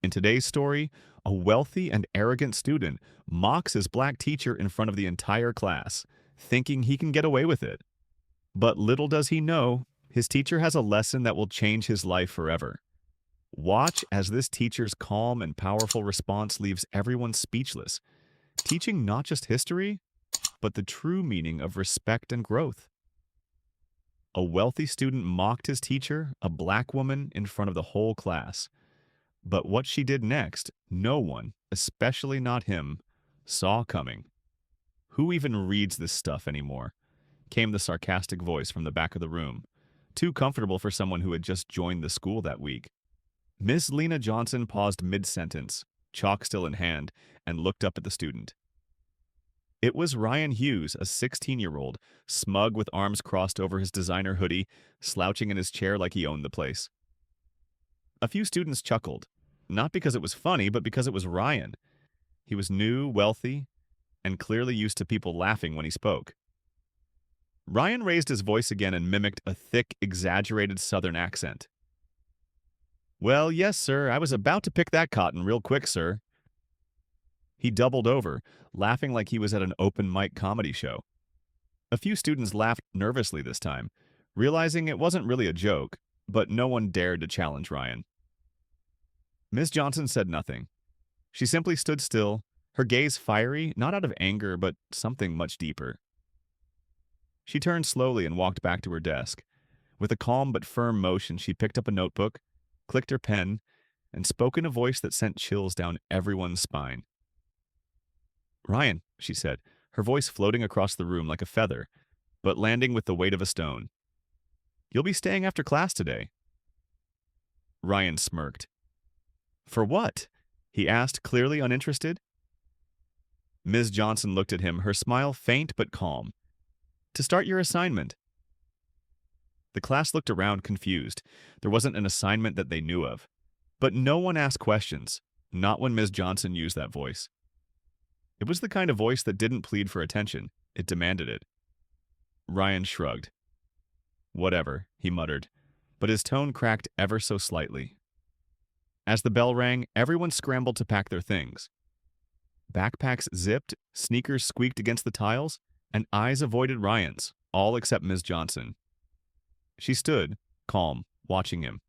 In today's story, a wealthy and arrogant student mocks his black teacher in front of the entire class, thinking he can get away with it. But little does he know, his teacher has a lesson that will change his life forever. Watch as this teacher's calm and powerful response leaves everyone speechless, teaching not just history, but the true meaning of respect and growth. A wealthy student mocked his teacher, a black woman, in front of the whole class. But what she did next, no one, especially not him, saw coming. "Who even reads this stuff anymore?" came the sarcastic voice from the back of the room, too comfortable for someone who had just joined the school that week. Miss Lena Johnson paused mid-sentence, chalk still in hand, and looked up at the student. It was Ryan Hughes, a 16-year-old, smug with arms crossed over his designer hoodie, slouching in his chair like he owned the place. A few students chuckled, not because it was funny, but because it was Ryan. He was new, wealthy, and clearly used to people laughing when he spoke. Ryan raised his voice again and mimicked a thick, exaggerated Southern accent. "Well, yes, sir, I was about to pick that cotton real quick, sir." He doubled over, laughing like he was at an open mic comedy show. A few students laughed nervously this time, realizing it wasn't really a joke, but no one dared to challenge Ryan. Miss Johnson said nothing. She simply stood still, her gaze fiery, not out of anger, but something much deeper. She turned slowly and walked back to her desk. With a calm but firm motion, she picked up a notebook, clicked her pen, and spoke in a voice that sent chills down everyone's spine. "Ryan," she said, her voice floating across the room like a feather, but landing with the weight of a stone. "You'll be staying after class today." Ryan smirked. "For what?" he asked, clearly uninterested. Ms. Johnson looked at him, her smile faint but calm. "To start your assignment." The class looked around confused. There wasn't an assignment that they knew of. But no one asked questions, not when Ms. Johnson used that voice. It was the kind of voice that didn't plead for attention, it demanded it. Ryan shrugged. "Whatever," he muttered, but his tone cracked ever so slightly. As the bell rang, everyone scrambled to pack their things. Backpacks zipped, sneakers squeaked against the tiles, and eyes avoided Ryan's, all except Ms. Johnson. She stood, calm, watching him.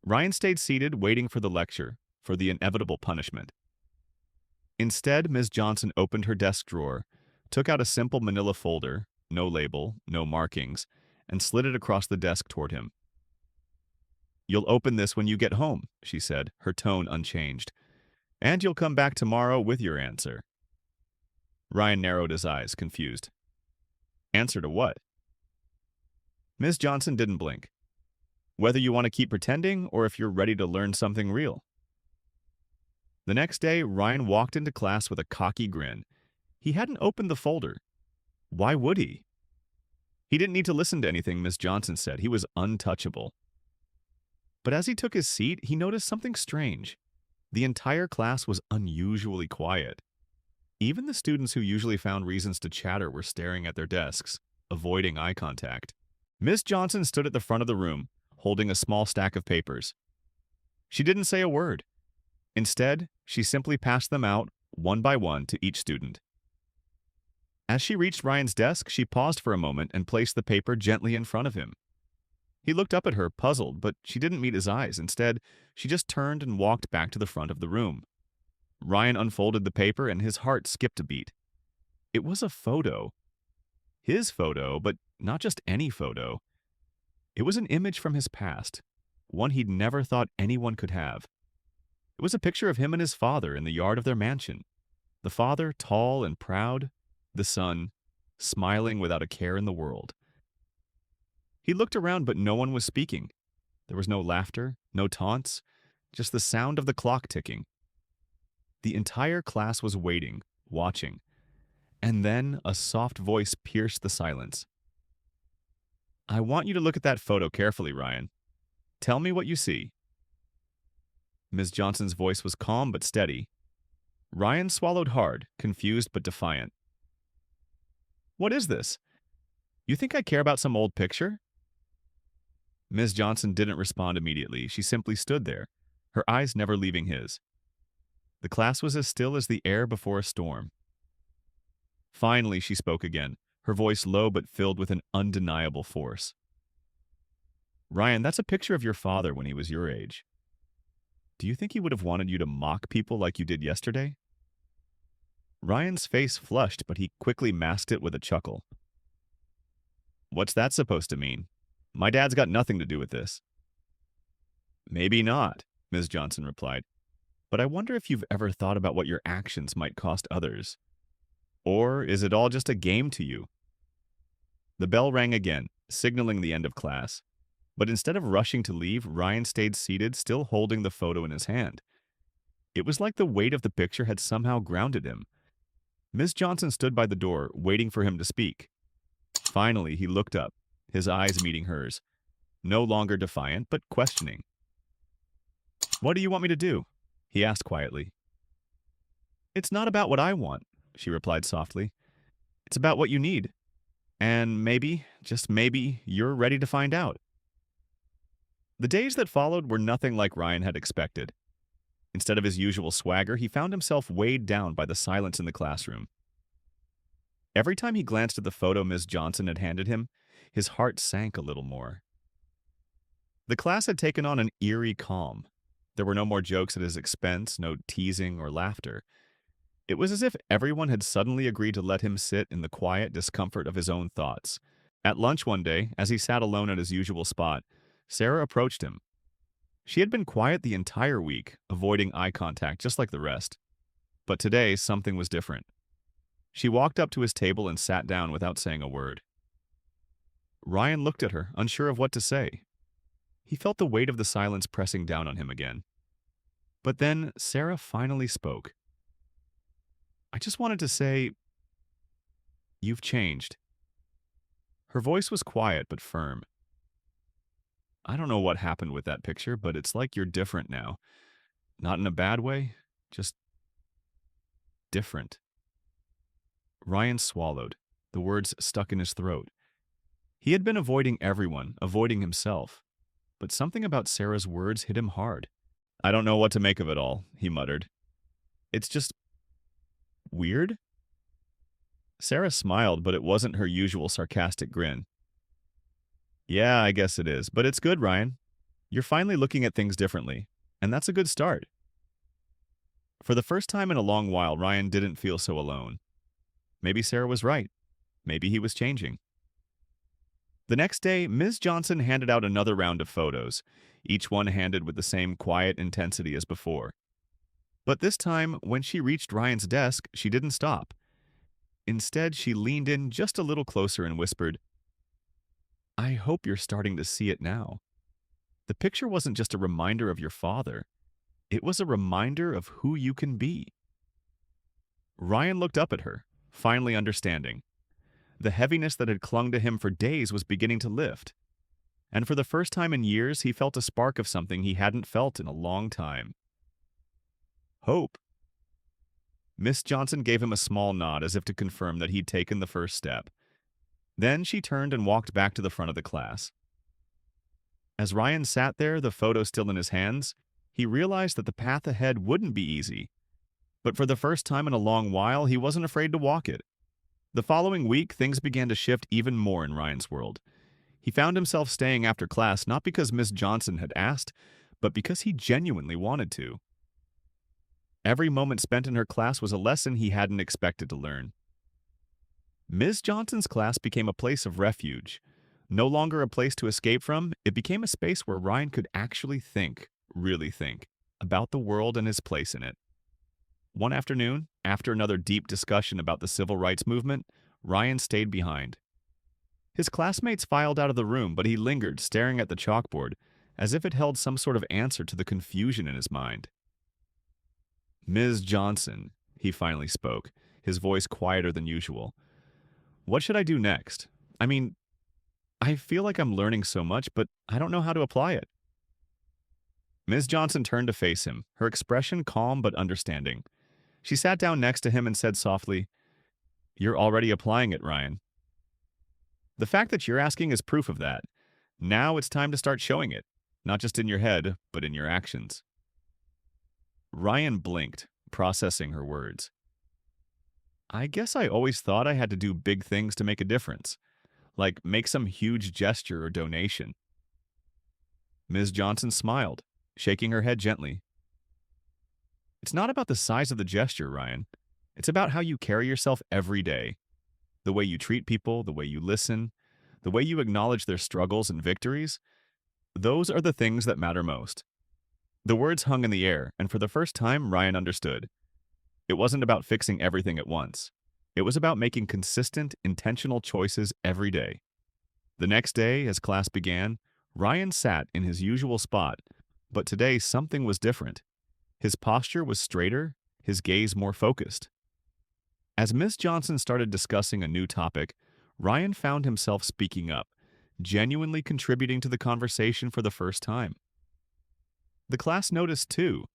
Ryan stayed seated, waiting for the lecture, for the inevitable punishment. Instead, Ms. Johnson opened her desk drawer, took out a simple manila folder, no label, no markings, and slid it across the desk toward him. "You'll open this when you get home," she said, her tone unchanged. "And you'll come back tomorrow with your answer." Ryan narrowed his eyes, confused. "Answer to what?" Ms. Johnson didn't blink. "Whether you want to keep pretending or if you're ready to learn something real." The next day, Ryan walked into class with a cocky grin. He hadn't opened the folder. Why would he? He didn't need to listen to anything Miss Johnson said. He was untouchable. But as he took his seat, he noticed something strange. The entire class was unusually quiet. Even the students who usually found reasons to chatter were staring at their desks, avoiding eye contact. Miss Johnson stood at the front of the room, holding a small stack of papers. She didn't say a word. Instead, she simply passed them out, one by one, to each student. As she reached Ryan's desk, she paused for a moment and placed the paper gently in front of him. He looked up at her, puzzled, but she didn't meet his eyes. Instead, she just turned and walked back to the front of the room. Ryan unfolded the paper and his heart skipped a beat. It was a photo. His photo, but not just any photo. It was an image from his past, one he'd never thought anyone could have. It was a picture of him and his father in the yard of their mansion. The father, tall and proud, the son, smiling without a care in the world. He looked around, but no one was speaking. There was no laughter, no taunts, just the sound of the clock ticking. The entire class was waiting, watching. And then a soft voice pierced the silence. "I want you to look at that photo carefully, Ryan. Tell me what you see." Ms. Johnson's voice was calm but steady. Ryan swallowed hard, confused but defiant. "What is this? You think I care about some old picture?" Ms. Johnson didn't respond immediately. She simply stood there, her eyes never leaving his. The class was as still as the air before a storm. Finally, she spoke again, her voice low but filled with an undeniable force. Ryan, that's a picture of your father when he was your age. Do you think he would have wanted you to mock people like you did yesterday? Ryan's face flushed, but he quickly masked it with a chuckle. What's that supposed to mean? My dad's got nothing to do with this. Maybe not, Ms. Johnson replied. But I wonder if you've ever thought about what your actions might cost others. Or is it all just a game to you? The bell rang again, signaling the end of class. But instead of rushing to leave, Ryan stayed seated, still holding the photo in his hand. It was like the weight of the picture had somehow grounded him. Ms. Johnson stood by the door, waiting for him to speak. Finally, he looked up, his eyes meeting hers, no longer defiant, but questioning. What do you want me to do? He asked quietly. It's not about what I want, she replied softly. It's about what you need. And maybe, just maybe, you're ready to find out. The days that followed were nothing like Ryan had expected. Instead of his usual swagger, he found himself weighed down by the silence in the classroom. Every time he glanced at the photo Ms. Johnson had handed him, his heart sank a little more. The class had taken on an eerie calm. There were no more jokes at his expense, no teasing or laughter. It was as if everyone had suddenly agreed to let him sit in the quiet discomfort of his own thoughts. At lunch one day, as he sat alone at his usual spot, Sarah approached him. She had been quiet the entire week, avoiding eye contact just like the rest. But today, something was different. She walked up to his table and sat down without saying a word. Ryan looked at her, unsure of what to say. He felt the weight of the silence pressing down on him again. But then Sarah finally spoke. I just wanted to say, you've changed. Her voice was quiet but firm. I don't know what happened with that picture, but it's like you're different now. Not in a bad way, just different. Ryan swallowed, the words stuck in his throat. He had been avoiding everyone, avoiding himself. But something about Sarah's words hit him hard. I don't know what to make of it all, he muttered. It's just weird? Sarah smiled, but it wasn't her usual sarcastic grin. Yeah, I guess it is, but it's good, Ryan. You're finally looking at things differently, and that's a good start. For the first time in a long while, Ryan didn't feel so alone. Maybe Sarah was right. Maybe he was changing. The next day, Ms. Johnson handed out another round of photos, each one handed with the same quiet intensity as before. But this time, when she reached Ryan's desk, she didn't stop. Instead, she leaned in just a little closer and whispered, I hope you're starting to see it now. The picture wasn't just a reminder of your father. It was a reminder of who you can be. Ryan looked up at her, finally understanding. The heaviness that had clung to him for days was beginning to lift. And for the first time in years, he felt a spark of something he hadn't felt in a long time. Hope. Miss Johnson gave him a small nod as if to confirm that he'd taken the first step. Then she turned and walked back to the front of the class. As Ryan sat there, the photo still in his hands, he realized that the path ahead wouldn't be easy. But for the first time in a long while, he wasn't afraid to walk it. The following week, things began to shift even more in Ryan's world. He found himself staying after class not because Miss Johnson had asked, but because he genuinely wanted to. Every moment spent in her class was a lesson he hadn't expected to learn. Ms. Johnson's class became a place of refuge. No longer a place to escape from, it became a space where Ryan could actually think, really think, about the world and his place in it. One afternoon, after another deep discussion about the civil rights movement, Ryan stayed behind. His classmates filed out of the room, but he lingered, staring at the chalkboard, as if it held some sort of answer to the confusion in his mind. Ms. Johnson, he finally spoke, his voice quieter than usual. What should I do next? I mean, I feel like I'm learning so much, but I don't know how to apply it. Ms. Johnson turned to face him, her expression calm but understanding. She sat down next to him and said softly, You're already applying it, Ryan. The fact that you're asking is proof of that. Now it's time to start showing it, not just in your head, but in your actions. Ryan blinked, processing her words. I guess I always thought I had to do big things to make a difference, like make some huge gesture or donation. Ms. Johnson smiled, shaking her head gently. It's not about the size of the gesture, Ryan. It's about how you carry yourself every day. The way you treat people, the way you listen, the way you acknowledge their struggles and victories. Those are the things that matter most. The words hung in the air, and for the first time, Ryan understood. It wasn't about fixing everything at once. It was about making consistent, intentional choices every day. The next day, as class began, Ryan sat in his usual spot, but today something was different. His posture was straighter, his gaze more focused. As Miss Johnson started discussing a new topic, Ryan found himself speaking up, genuinely contributing to the conversation for the first time. The class noticed too.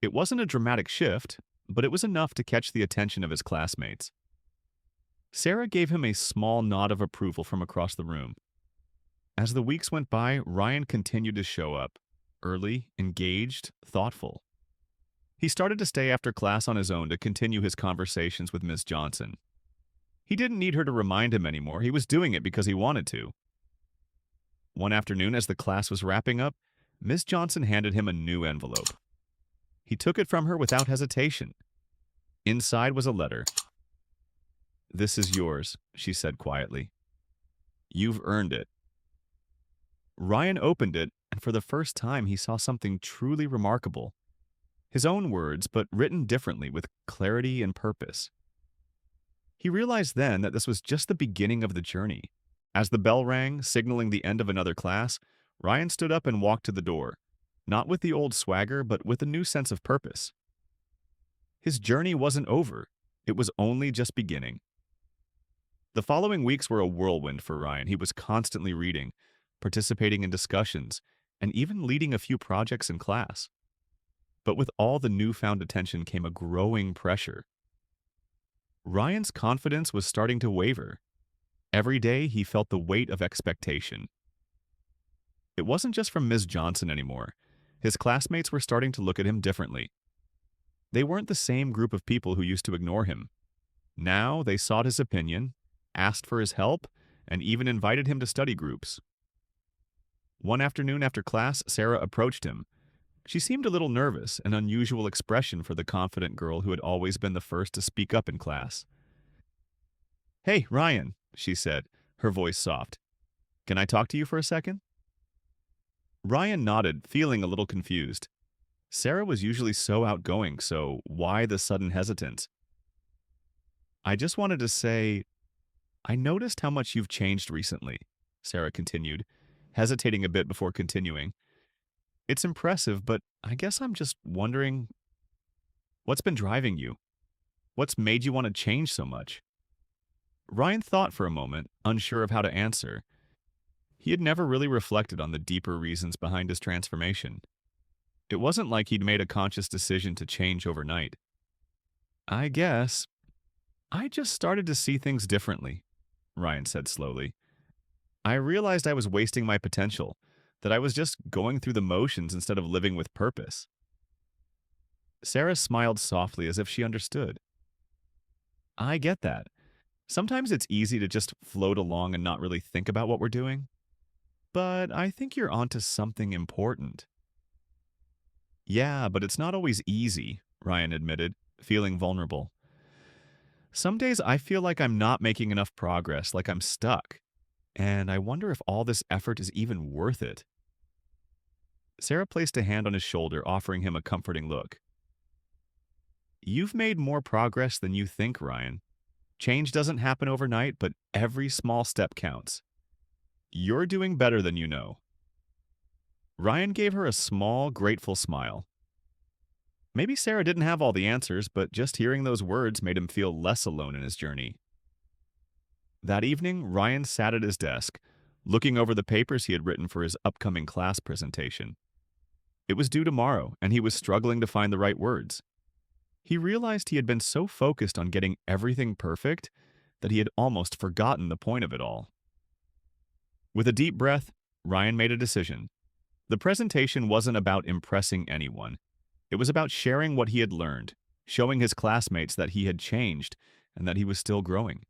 It wasn't a dramatic shift, but it was enough to catch the attention of his classmates. Sarah gave him a small nod of approval from across the room. As the weeks went by, Ryan continued to show up, early, engaged, thoughtful. He started to stay after class on his own to continue his conversations with Miss Johnson. He didn't need her to remind him anymore. He was doing it because he wanted to. One afternoon, as the class was wrapping up, Miss Johnson handed him a new envelope. He took it from her without hesitation. Inside was a letter. "This is yours," she said quietly. "You've earned it." Ryan opened it, and for the first time he saw something truly remarkable. His own words, but written differently with clarity and purpose. He realized then that this was just the beginning of the journey. As the bell rang, signaling the end of another class, Ryan stood up and walked to the door, not with the old swagger, but with a new sense of purpose. His journey wasn't over. It was only just beginning. The following weeks were a whirlwind for Ryan. He was constantly reading, participating in discussions, and even leading a few projects in class. But with all the newfound attention came a growing pressure. Ryan's confidence was starting to waver. Every day he felt the weight of expectation. It wasn't just from Ms. Johnson anymore. His classmates were starting to look at him differently. They weren't the same group of people who used to ignore him. Now they sought his opinion, asked for his help, and even invited him to study groups. One afternoon after class, Sarah approached him. She seemed a little nervous, an unusual expression for the confident girl who had always been the first to speak up in class. "Hey, Ryan," she said, her voice soft. "Can I talk to you for a second?" Ryan nodded, feeling a little confused. Sarah was usually so outgoing, so why the sudden hesitance? "I just wanted to say, I noticed how much you've changed recently," Sarah continued, hesitating a bit before continuing. "It's impressive, but I guess I'm just wondering, what's been driving you? What's made you want to change so much?" Ryan thought for a moment, unsure of how to answer. He had never really reflected on the deeper reasons behind his transformation. It wasn't like he'd made a conscious decision to change overnight. "I guess I just started to see things differently," Ryan said slowly. "I realized I was wasting my potential, that I was just going through the motions instead of living with purpose." Sarah smiled softly as if she understood. "I get that. Sometimes it's easy to just float along and not really think about what we're doing. But I think you're onto something important." "Yeah, but it's not always easy," Ryan admitted, feeling vulnerable. "Some days I feel like I'm not making enough progress, like I'm stuck. And I wonder if all this effort is even worth it." Sarah placed a hand on his shoulder, offering him a comforting look. "You've made more progress than you think, Ryan. Change doesn't happen overnight, but every small step counts. You're doing better than you know." Ryan gave her a small, grateful smile. Maybe Sarah didn't have all the answers, but just hearing those words made him feel less alone in his journey. That evening, Ryan sat at his desk, looking over the papers he had written for his upcoming class presentation. It was due tomorrow, and he was struggling to find the right words. He realized he had been so focused on getting everything perfect that he had almost forgotten the point of it all. With a deep breath, Ryan made a decision. The presentation wasn't about impressing anyone. It was about sharing what he had learned, showing his classmates that he had changed and that he was still growing.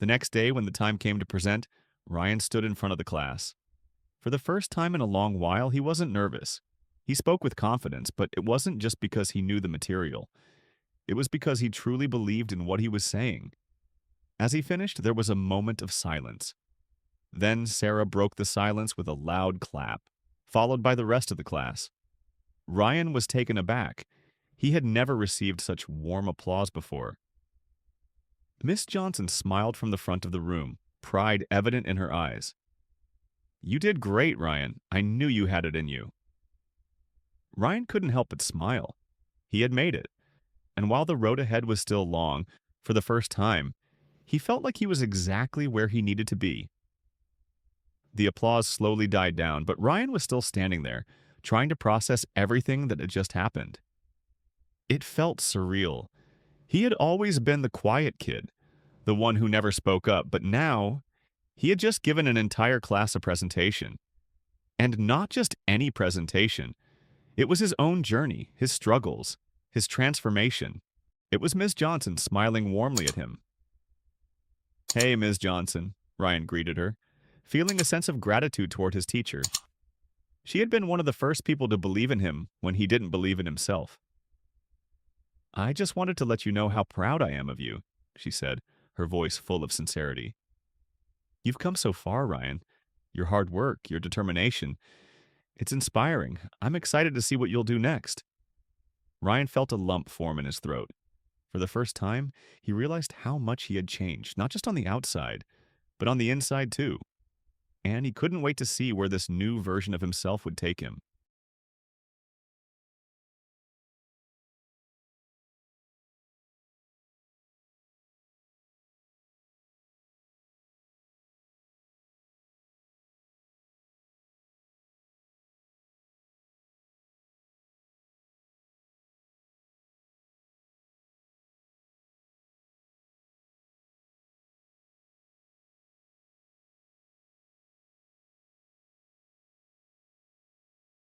The next day, when the time came to present, Ryan stood in front of the class. For the first time in a long while, he wasn't nervous. He spoke with confidence, but it wasn't just because he knew the material. It was because he truly believed in what he was saying. As he finished, there was a moment of silence. Then Sarah broke the silence with a loud clap, followed by the rest of the class. Ryan was taken aback. He had never received such warm applause before. Miss Johnson smiled from the front of the room, pride evident in her eyes. "You did great, Ryan. I knew you had it in you." Ryan couldn't help but smile. He had made it. And while the road ahead was still long, for the first time, he felt like he was exactly where he needed to be. The applause slowly died down, but Ryan was still standing there, trying to process everything that had just happened. It felt surreal. He had always been the quiet kid, the one who never spoke up, but now he had just given an entire class a presentation. And not just any presentation. It was his own journey, his struggles, his transformation. It was Miss Johnson smiling warmly at him. "Hey, Miss Johnson," Ryan greeted her, feeling a sense of gratitude toward his teacher. She had been one of the first people to believe in him when he didn't believe in himself. "I just wanted to let you know how proud I am of you," she said, her voice full of sincerity. "You've come so far, Ryan. Your hard work, your determination. It's inspiring. I'm excited to see what you'll do next." Ryan felt a lump form in his throat. For the first time, he realized how much he had changed, not just on the outside, but on the inside too. And he couldn't wait to see where this new version of himself would take him.